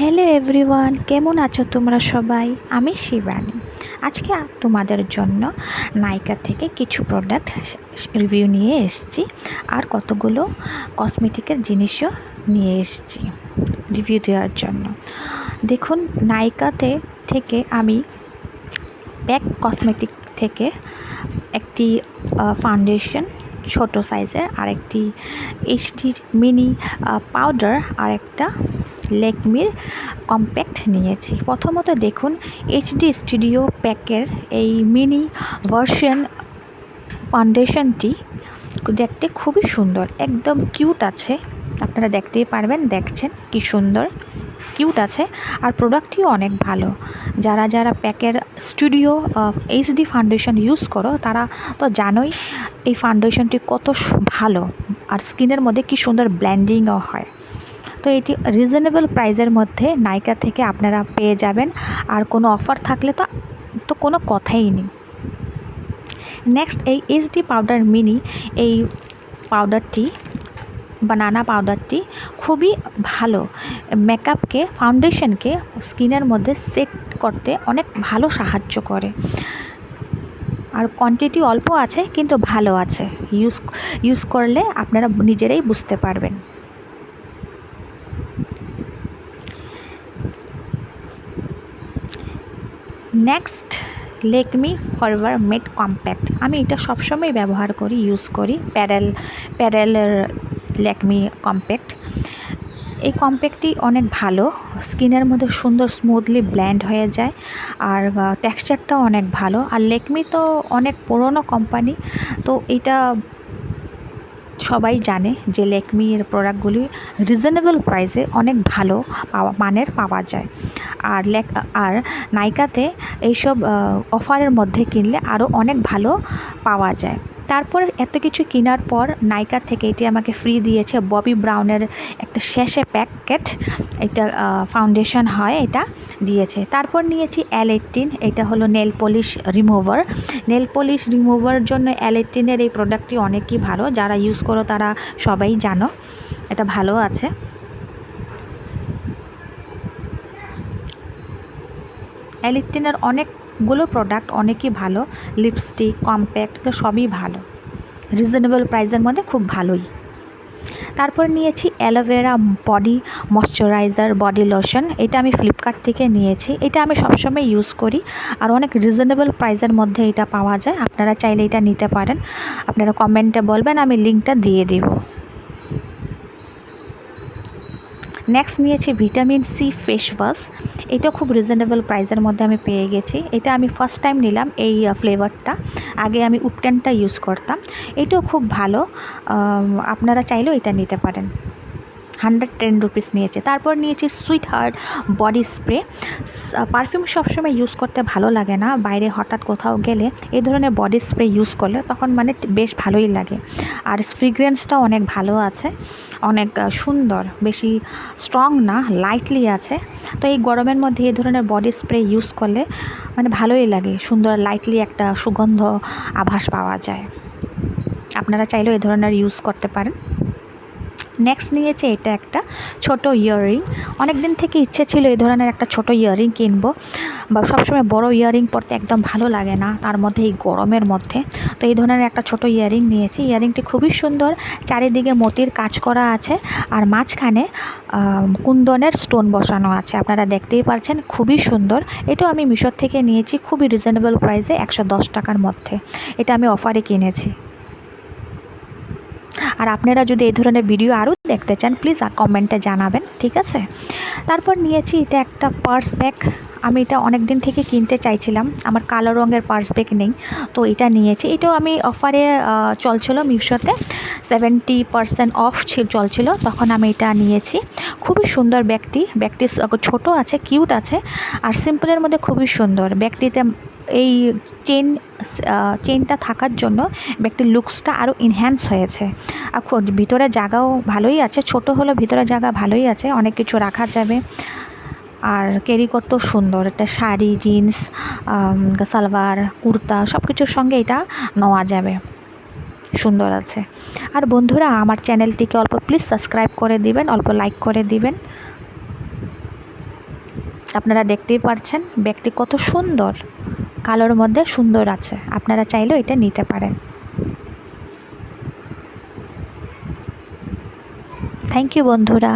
Hello everyone, কেমন আছো তোমরা সবাই? আমি শিবানী। আজকে তোমাদের জন্য নাইকা থেকে কিছু প্রোডাক্ট রিভিউ নিয়ে এসেছি, আর কতগুলো কসমেটিকের জিনিসও নিয়ে এসেছি রিভিউ দেওয়ার জন্য। দেখুন, নাইকাতে থেকে আমি প্যাক কসমেটিক থেকে একটি ফাউন্ডেশন ছোট সাইজের, আর একটি এইচডি মিনি পাউডার, আর একটা ল্যাকমির কম্প্যাক্ট নিয়েছি। প্রথমত দেখুন, এইচডি স্টুডিও প্যাকের এই মিনি ভার্সন ফাউন্ডেশনটি দেখতে খুবই সুন্দর, একদম কিউট আছে। আপনারা দেখতেই পারবেন, দেখছেন কি সুন্দর কিউট আছে। আর প্রোডাক্টটিও অনেক ভালো। যারা যারা প্যাকের স্টুডিও এইচডি ফাউন্ডেশন ইউজ করো তারা তো জানোই এই ফাউন্ডেশনটি কত ভালো, আর স্কিনের মধ্যে কি সুন্দর ব্লেন্ডিংও হয়। তো এটি রিজনেবল প্রাইসের মধ্যে নাইকা থেকে আপনারা পেয়ে যাবেন, আর কোনো অফার থাকলে তো কোনো কথাই নেই। নেক্সট, এই এইচডি পাউডার মিনি এই পাউডারটি, বানানা পাউডারটি খুবই ভালো। মেকআপকে, ফাউন্ডেশনকে স্কিনের মধ্যে সেট করতে অনেক ভালো সাহায্য করে, আর কোয়ান্টিটি অল্প আছে কিন্তু ভালো আছে। ইউজ করলে আপনারা নিজেরাই বুঝতে পারবেন। নেক্সট, ল্যাকমি ফরএভার মেট কম্প্যাক্ট। আমি এটা সবসময় ব্যবহার করি, ইউজ করি। প্যারেলের ল্যাকমি কম্প্যাক্ট। এই কম্প্যাক্টটি অনেক ভালো, স্কিনের মধ্যে সুন্দর স্মুথলি ব্লেন্ড হয়ে যায়, আর টেক্সচারটাও অনেক ভালো। আর ল্যাকমি তো অনেক পুরনো কোম্পানি, তো এটা সবাই জানে যে ল্যাকমির প্রোডাক্টগুলি রিজনেবল প্রাইসে অনেক ভালো মানের পাওয়া যায়। আর নাইকাতে এইসব অফারের মধ্যে কিনলে আরও অনেক ভালো পাওয়া যায়। তারপর এত কিছু কেনার পর নাইকা থেকে এটি আমাকে ফ্রি দিয়েছে ববি ব্রাউনের একটা শেষে প্যাকেট, এটা ফাউন্ডেশন হয়, এটা দিয়েছে। তারপর নিয়েছি L18, এটা হলো nail polish remover. Nail polish remover জন্য L18-এর এই প্রোডাক্টটি অনেকই ভালো, যারা ইউজ করো তারা সবাই জানো এটা ভালো আছে। L18-এর অনেকগুলো প্রোডাক্ট অনেকই ভালো, লিপস্টিক, কম্প্যাক্ট, এগুলো সবই ভালো, রিজনেবল প্রাইসের মধ্যে খুব ভালোই। তারপর নিয়েছি aloe vera body moisturiser body lotion, এটা আমি ফ্লিপকার্ট থেকে নিয়েছি। এটা আমি সবসময় ইউজ করি, আর অনেক রিজনেবল প্রাইসের মধ্যে এটা পাওয়া যায়। আপনারা চাইলে এটা নিতে পারেন, আপনারা কমেন্টে বলবেন, আমি লিঙ্কটা দিয়ে দেব। নেক্সট নিয়েছি ভিটামিন সি ফেস ওয়াশ, এটা খুব রিজনেবল প্রাইসের মধ্যে আমি পেয়ে গেছি। এটা আমি ফার্স্ট টাইম নিলাম এই ফ্লেভারটা, আগে আমি উপটেনটা ইউজ করতাম। এটাও খুব ভালো, আপনারা চাইলেও এটা নিতে পারেন। 110 রুপিস নিয়েছে। তারপর নিয়েছি sweet heart body spray. Perfume সবসময় ইউজ করতে ভালো লাগে না, বাইরে হঠাৎ কোথাও গেলে এই ধরনের বডি স্প্রে ইউজ করলে তখন মানে বেশ ভালোই লাগে। আর ফ্রিগ্রেন্সটাও অনেক ভালো আছে, অনেক সুন্দর, বেশি স্ট্রং না, লাইটলি আছে। তো এই গরমের মধ্যে এই ধরনের বডি স্প্রে ইউজ করলে মানে ভালোই লাগে, সুন্দর লাইটলি একটা সুগন্ধ আভাস পাওয়া যায়। আপনারা চাইলেও এই ধরনের ইউজ করতে পারেন। নেক্সট নিয়েছে এটা একটা ছোট ইয়াররিং। অনেক দিন থেকে ইচ্ছে ছিল এই ধরনের একটা ছোট ইয়াররিং কিনবো, বা সবসময় বড় ইয়াররিং পরতে একদম ভালো লাগে না, তার মধ্যে এই গরমের মধ্যে। তো এই ধরনের একটা ছোট ইয়াররিং নিয়েছি। ইয়াররিংটি খুবই সুন্দর, চারিদিকে মতির কাজ করা আছে, আর মাঝখানে কুন্দনের স্টোন বসানো আছে, আপনারা দেখতেই পাচ্ছেন, খুবই সুন্দর। এটাও আমি মিশো থেকে নিয়েছি, খুবই রিজনেবল প্রাইসে, 110 টাকার মধ্যে। এটা আমি অফারে কিনেছি। আর আপনারা যদি এই ধরনের ভিডিও আরও দেখতে চান প্লিজ কমেন্টে জানাবেন, ঠিক আছে। তারপর নিয়েছি এটা একটা পার্স ব্যাগ। আমি এটা অনেক দিন থেকে কিনতে চাইছিলাম, আমার কালো রঙের পার্স ব্যাগ নেই, তো এটা নিয়েছি। এটাও আমি অফারে চলছিল মিশোতে, 70% অফ চলছিল, তখন আমি এটা নিয়েছি। খুবই সুন্দর ব্যাগটি ছোট আছে, কিউট আছে, আর সিম্পলের মধ্যে খুবই সুন্দর। ব্যাগটিতে এই চেনটা থাকার জন্য ব্যাগটির লুকসটা আরও এনহ্যান্স হয়েছে। আর ভিতরে জায়গাও ভালোই আছে, ছোট হলো ভিতরে জায়গা ভালোই আছে, অনেক কিছু রাখা যাবে, আর ক্যারি করতেও সুন্দর। একটা শাড়ি, জিন্স, সালোয়ার, কুর্তা সব কিছুর সঙ্গে এটা নেওয়া যাবে, সুন্দর আছে। আর বন্ধুরা, আমার চ্যানেলটিকে অল্প প্লিজ সাবস্ক্রাইব করে দিবেন, অল্প লাইক করে দিবেন। আপনারা দেখতেই পারছেন ব্যাগটি কত সুন্দর, কালোর মধ্যে সুন্দর আছে। আপনারা চাইলেও এটা নিতে পারেন। থ্যাংক ইউ বন্ধুরা।